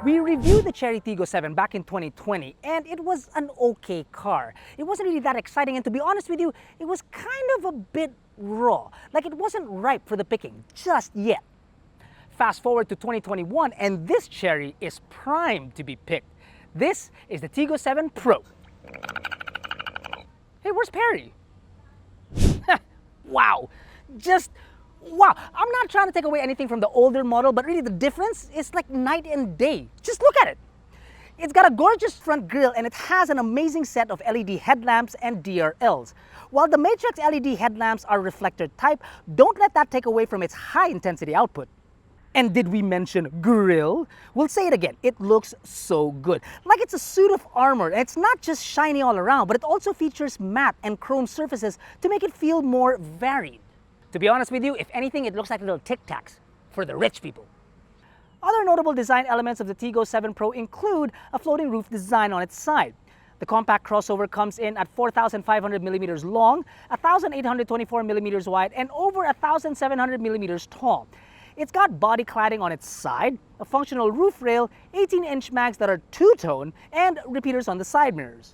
We reviewed the Chery Tiggo7 back in 2020 and it was an okay car. It wasn't really that exciting, and to be honest with you, it was kind of a bit raw. Like it wasn't ripe for the picking just yet. Fast forward to 2021 and this Chery is primed to be picked. This is the Tiggo7 Pro. Hey, where's Perry? Wow, just wow. I'm not trying to take away anything from the older model, but really the difference is like night and day. Just look at it. It's got a gorgeous front grille and it has an amazing set of LED headlamps and DRLs. While the Matrix LED headlamps are reflector type, don't let that take away from its high intensity output. And did we mention grille? We'll say it again, it looks so good. Like it's a suit of armor. It's not just shiny all around, but it also features matte and chrome surfaces to make it feel more varied. To be honest with you, if anything, it looks like little Tic Tacs for the rich people. Other notable design elements of the Tiggo7 Pro include a floating roof design on its side. The compact crossover comes in at 4,500 millimeters long, 1,824 millimeters wide, and over 1,700 millimeters tall. It's got body cladding on its side, a functional roof rail, 18-inch mags that are two-tone, and repeaters on the side mirrors.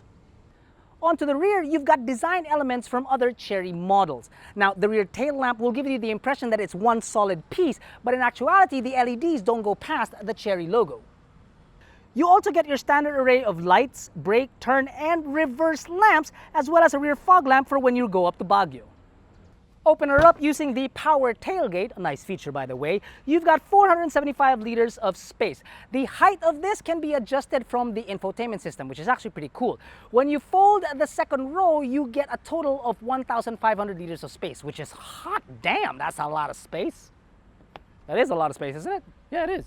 Onto the rear, you've got design elements from other Chery models. Now, the rear tail lamp will give you the impression that it's one solid piece, but in actuality, the LEDs don't go past the Chery logo. You also get your standard array of lights, brake, turn, and reverse lamps, as well as a rear fog lamp for when you go up to Baguio. Open her up using the power tailgate, a nice feature by the way. You've got 475 liters of space. The height of this can be adjusted from the infotainment system, which is actually pretty cool. When you fold the second row, you get a total of 1,500 liters of space, which is hot damn, that's a lot of space. That is a lot of space, isn't it? Yeah, it is.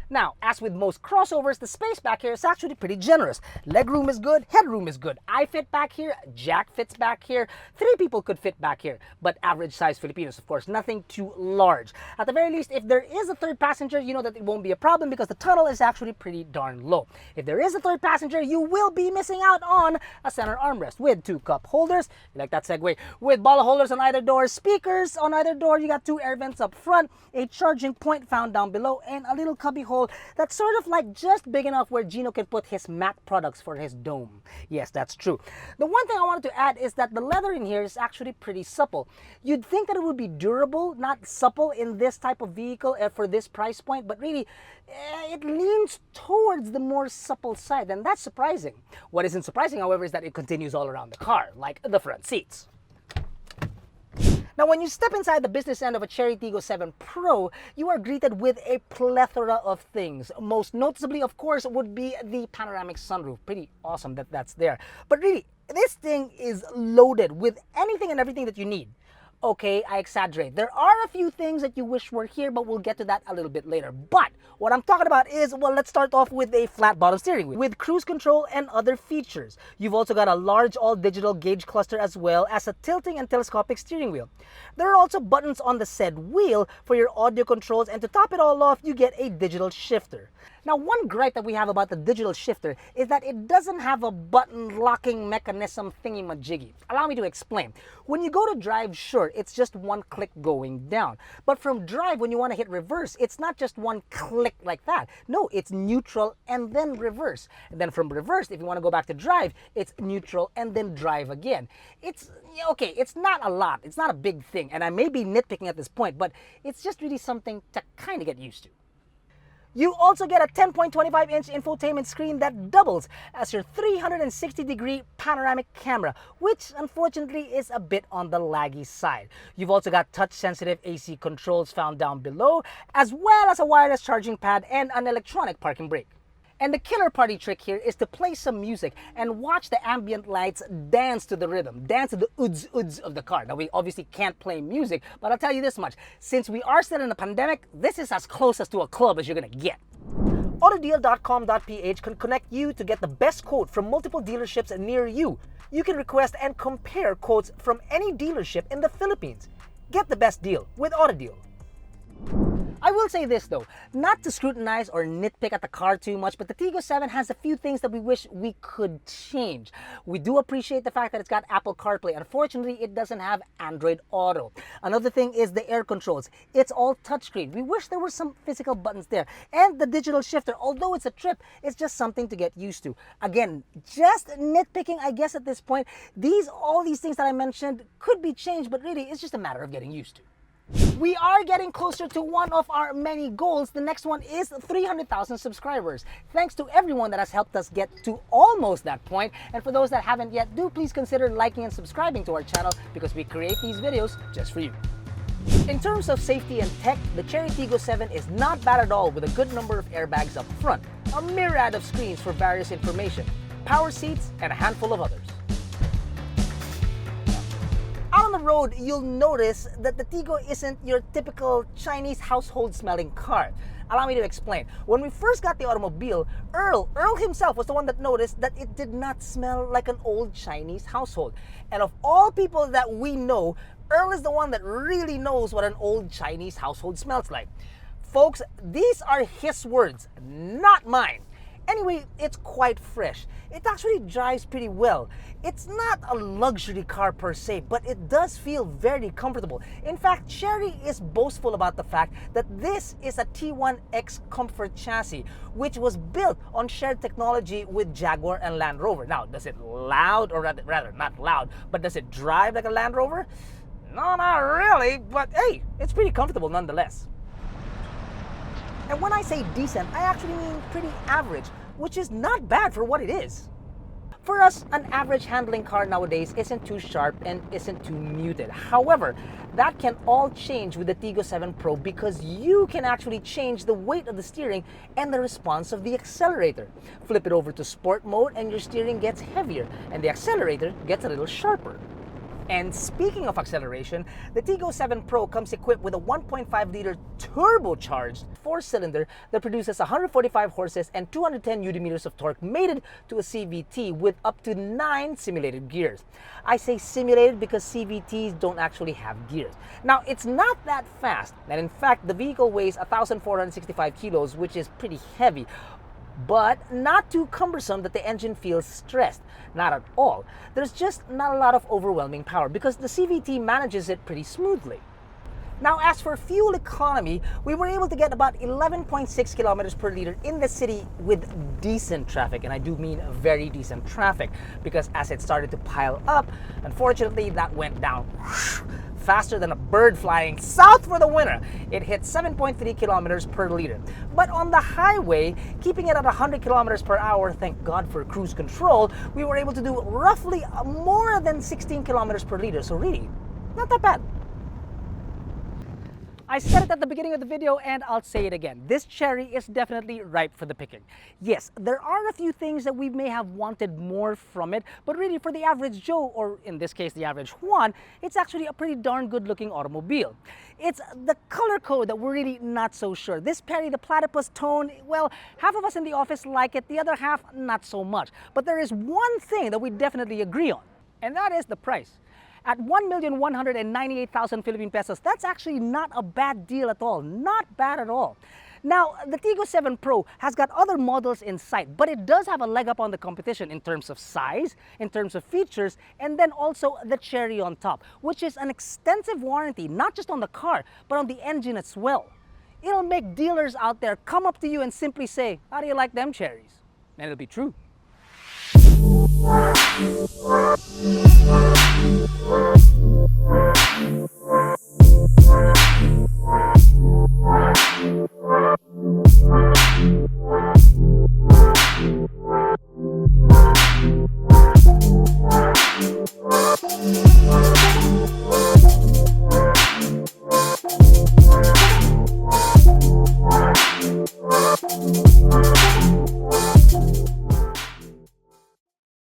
Now, as with most crossovers, the space back here is actually pretty generous. Legroom is good, headroom is good. I fit back here, Jack fits back here, 3 people could fit back here, but average size Filipinos, of course, nothing too large. At the very least, if there is a third passenger, you know that it won't be a problem because the tunnel is actually pretty darn low. If there is a third passenger, you will be missing out on a center armrest with 2 cup holders, you like that segue, with bottle holders on either door, speakers on either door, you got 2 air vents up front, a charging point found down below, and a little cubby hole that's sort of like just big enough where Gino can put his matte products for his dome. Yes, that's true. The one thing I wanted to add is that the leather in here is actually pretty supple. You'd think that it would be durable, not supple in this type of vehicle for this price point, but really it leans towards the more supple side, and that's surprising. What isn't surprising, however, is that it continues all around the car, like the front seats. Now, when you step inside the business end of a Chery Tiggo7 Pro, you are greeted with a plethora of things. Most noticeably, of course, would be the panoramic sunroof. Pretty awesome that that's there. But really, this thing is loaded with anything and everything that you need. Okay, I exaggerate. There are a few things that you wish were here, but we'll get to that a little bit later. But what I'm talking about is, well, let's start off with a flat bottom steering wheel with cruise control and other features. You've also got a large all-digital gauge cluster as well as a tilting and telescopic steering wheel. There are also buttons on the said wheel for your audio controls, and to top it all off, you get a digital shifter. Now, one gripe that we have about the digital shifter is that it doesn't have a button locking mechanism thingy-majiggy. Allow me to explain. When you go to drive, sure, it's just one click going down. But from drive, when you want to hit reverse, it's not just one click like that. No, it's neutral and then reverse. And then from reverse, if you want to go back to drive, it's neutral and then drive again. It's, okay, it's not a lot. It's not a big thing. And I may be nitpicking at this point, but it's just really something to kind of get used to. You also get a 10.25-inch infotainment screen that doubles as your 360-degree panoramic camera, which unfortunately is a bit on the laggy side. You've also got touch-sensitive AC controls found down below, as well as a wireless charging pad and an electronic parking brake. And the killer party trick here is to play some music and watch the ambient lights dance to the rhythm, dance to the oods of the car. Now, we obviously can't play music, but I'll tell you this much. Since we are still in a pandemic, this is as close as to a club as you're gonna get. AutoDeal.com.ph can connect you to get the best quote from multiple dealerships near you. You can request and compare quotes from any dealership in the Philippines. Get the best deal with AutoDeal. I will say this though, not to scrutinize or nitpick at the car too much, but the Tiggo7 has a few things that we wish we could change. We do appreciate the fact that it's got Apple CarPlay. Unfortunately, it doesn't have Android Auto. Another thing is the air controls. It's all touchscreen. We wish there were some physical buttons there. And the digital shifter, although it's a trip, it's just something to get used to. Again, just nitpicking, I guess at this point. All these things that I mentioned could be changed, but really it's just a matter of getting used to. We are getting closer to one of our many goals. The next one is 300,000 subscribers. Thanks to everyone that has helped us get to almost that point. And for those that haven't yet, do please consider liking and subscribing to our channel because we create these videos just for you. In terms of safety and tech, the Chery Tiggo7 is not bad at all with a good number of airbags up front, a myriad of screens for various information, power seats, and a handful of others. Out on the road, you'll notice that the Tiggo isn't your typical Chinese household smelling car. Allow me to explain. When we first got the automobile, Earl himself was the one that noticed that it did not smell like an old Chinese household. And of all people that we know, Earl is the one that really knows what an old Chinese household smells like. Folks, these are his words, not mine. Anyway, it's quite fresh. It actually drives pretty well. It's not a luxury car per se, but it does feel very comfortable. In fact, Chery is boastful about the fact that this is a T1X Comfort chassis, which was built on shared technology with Jaguar and Land Rover. Now, does it loud, or rather not loud, but does it drive like a Land Rover? No, not really, but hey, it's pretty comfortable nonetheless. And when I say decent, I actually mean pretty average, which is not bad for what it is. For us, an average handling car nowadays isn't too sharp and isn't too muted. However, that can all change with the Tiggo7 Pro because you can actually change the weight of the steering and the response of the accelerator. Flip it over to sport mode and your steering gets heavier and the accelerator gets a little sharper. And speaking of acceleration, the Tiggo7 Pro comes equipped with a 1.5-liter turbocharged 4-cylinder that produces 145 horses and 210 Nm of torque mated to a CVT with up to 9 simulated gears. I say simulated because CVTs don't actually have gears. Now, it's not that fast, and in fact, the vehicle weighs 1,465 kilos, which is pretty heavy, but not too cumbersome that the engine feels stressed. Not at all. There's just not a lot of overwhelming power because the CVT manages it pretty smoothly. Now, as for fuel economy, we were able to get about 11.6 kilometers per liter in the city with decent traffic, and I do mean very decent traffic, because as it started to pile up, unfortunately that went down faster than a bird flying south for the winter. It hit 7.3 kilometers per liter. But on the highway, keeping it at 100 kilometers per hour, thank God for cruise control, we were able to do roughly more than 16 kilometers per liter. So really, not that bad. I said it at the beginning of the video and I'll say it again. This Chery is definitely ripe for the picking. Yes, there are a few things that we may have wanted more from it, but really for the average Joe, or in this case the average Juan, it's actually a pretty darn good looking automobile. It's the color code that we're really not so sure. This Perry the Platypus tone, well, half of us in the office like it, the other half not so much. But there is one thing that we definitely agree on, and that is the price. At 1,198,000 Philippine pesos, that's actually not a bad deal at all. Not bad at all. Now, the Tiggo7 Pro has got other models in sight, but it does have a leg up on the competition in terms of size, in terms of features, and then also the Chery on top, which is an extensive warranty, not just on the car, but on the engine as well. It'll make dealers out there come up to you and simply say, "How do you like them cherries?" And it'll be true.